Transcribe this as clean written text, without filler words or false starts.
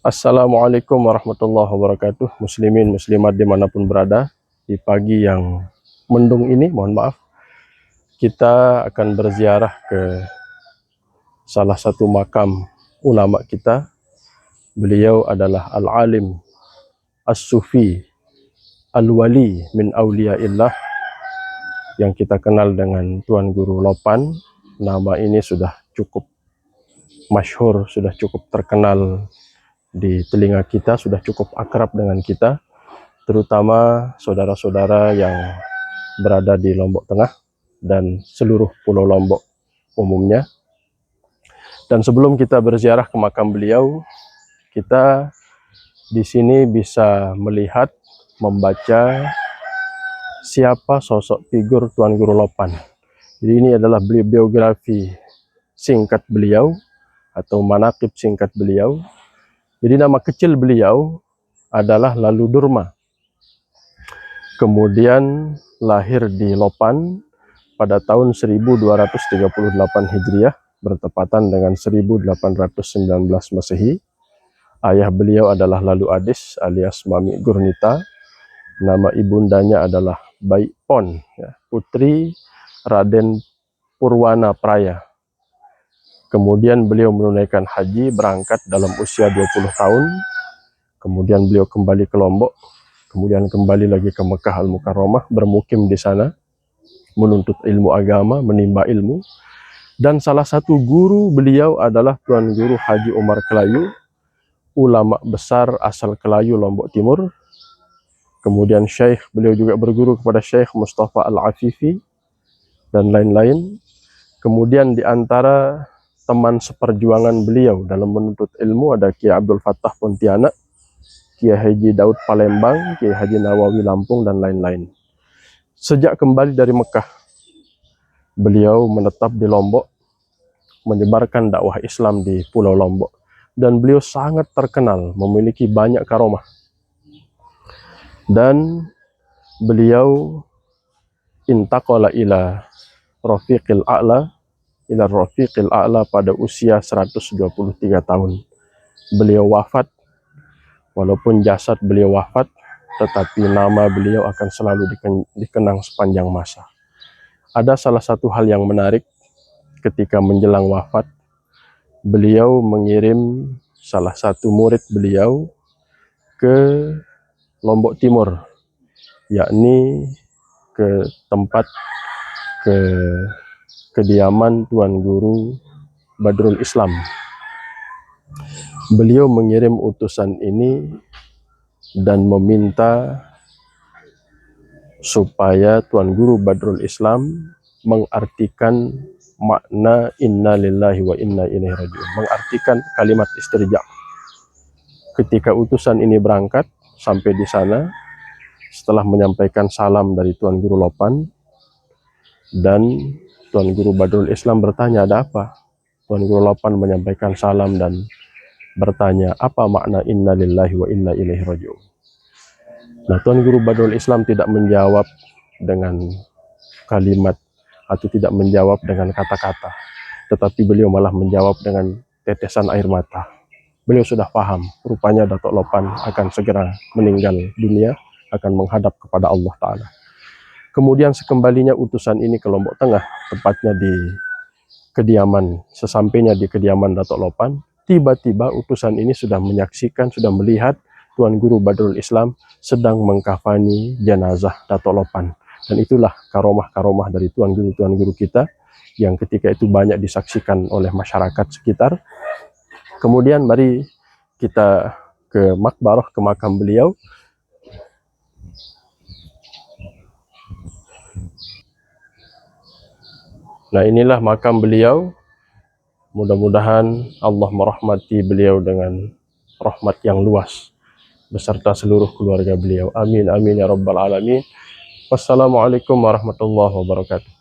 Assalamualaikum warahmatullahi wabarakatuh, muslimin muslimat dimanapun berada. Di pagi yang mendung ini, mohon maaf, kita akan berziarah ke salah satu makam ulama kita. Beliau adalah al-alim as-sufi al-wali min awliyaillah yang kita kenal dengan Tuan Guru Lopan. Nama ini sudah cukup masyhur, sudah cukup terkenal di telinga kita, sudah cukup akrab dengan kita, terutama saudara-saudara yang berada di Lombok Tengah dan seluruh Pulau Lombok umumnya. Dan sebelum kita berziarah ke makam beliau, kita di sini bisa melihat, membaca siapa sosok figur Tuan Guru Lopan. Jadi ini adalah biografi singkat beliau atau manaqib singkat beliau. Jadi nama kecil beliau adalah Lalu Durma. Kemudian lahir di Lopan pada tahun 1238 Hijriah, bertepatan dengan 1819 Masehi. Ayah beliau adalah Lalu Adis alias Mami Gurnita. Nama ibundanya adalah Baipon, ya, putri Raden Purwana Praya. Kemudian beliau menunaikan haji, berangkat dalam usia 20 tahun. Kemudian beliau kembali ke Lombok, kemudian kembali lagi ke Mekah Al-Mukarramah, bermukim di sana, menuntut ilmu agama, menimba ilmu. Dan salah satu guru beliau adalah Tuan Guru Haji Umar Kelayu, ulama besar asal Kelayu, Lombok Timur. Kemudian Syekh, beliau juga berguru kepada Syekh Mustafa Al-Afifi, dan lain-lain. Kemudian di antara teman seperjuangan beliau dalam menuntut ilmu ada Kiai Abdul Fattah Pontianak, Kiai Haji Daud Palembang, Kiai Haji Nawawi Lampung, dan lain-lain. Sejak kembali dari Mekah, beliau menetap di Lombok, menyebarkan dakwah Islam di Pulau Lombok. Dan beliau sangat terkenal, memiliki banyak karomah. Dan beliau intaqala ila Rafiqil A'la, pada usia 123 tahun. Beliau wafat, walaupun jasad beliau wafat, tetapi nama beliau akan selalu dikenang sepanjang masa. Ada salah satu hal yang menarik ketika menjelang wafat, beliau mengirim salah satu murid beliau ke Lombok Timur, yakni ke tempat kediaman Tuan Guru Badrul Islam. Beliau mengirim utusan ini dan meminta supaya Tuan Guru Badrul Islam mengartikan makna inna lillahi wa inna ilaihi raji'un, mengartikan kalimat istirja. Ketika utusan ini berangkat sampai di sana, setelah menyampaikan salam dari Tuan Guru Lopan, dan Tuan Guru Badrul Islam bertanya, ada apa? Tuan Guru Lopan menyampaikan salam dan bertanya, apa makna inna lillahi wa inna ilaihi raji'un? Nah, Tuan Guru Badrul Islam tidak menjawab dengan kalimat atau tidak menjawab dengan kata-kata, tetapi beliau malah menjawab dengan tetesan air mata. Beliau sudah paham, rupanya Datuk Lopan akan segera meninggal dunia, akan menghadap kepada Allah Ta'ala. Kemudian sekembalinya utusan ini ke Lombok Tengah, tepatnya di kediaman, sesampainya di kediaman Datuk Lopan, tiba-tiba utusan ini sudah menyaksikan, sudah melihat Tuan Guru Badrul Islam sedang mengkafani jenazah Datuk Lopan. Dan itulah karomah-karomah dari Tuan Guru kita yang ketika itu banyak disaksikan oleh masyarakat sekitar. Kemudian mari kita ke makbarah, ke makam beliau. Nah, inilah makam beliau. Mudah-mudahan Allah merahmati beliau dengan rahmat yang luas beserta seluruh keluarga beliau. Amin amin ya rabbal alamin. Wassalamualaikum warahmatullahi wabarakatuh.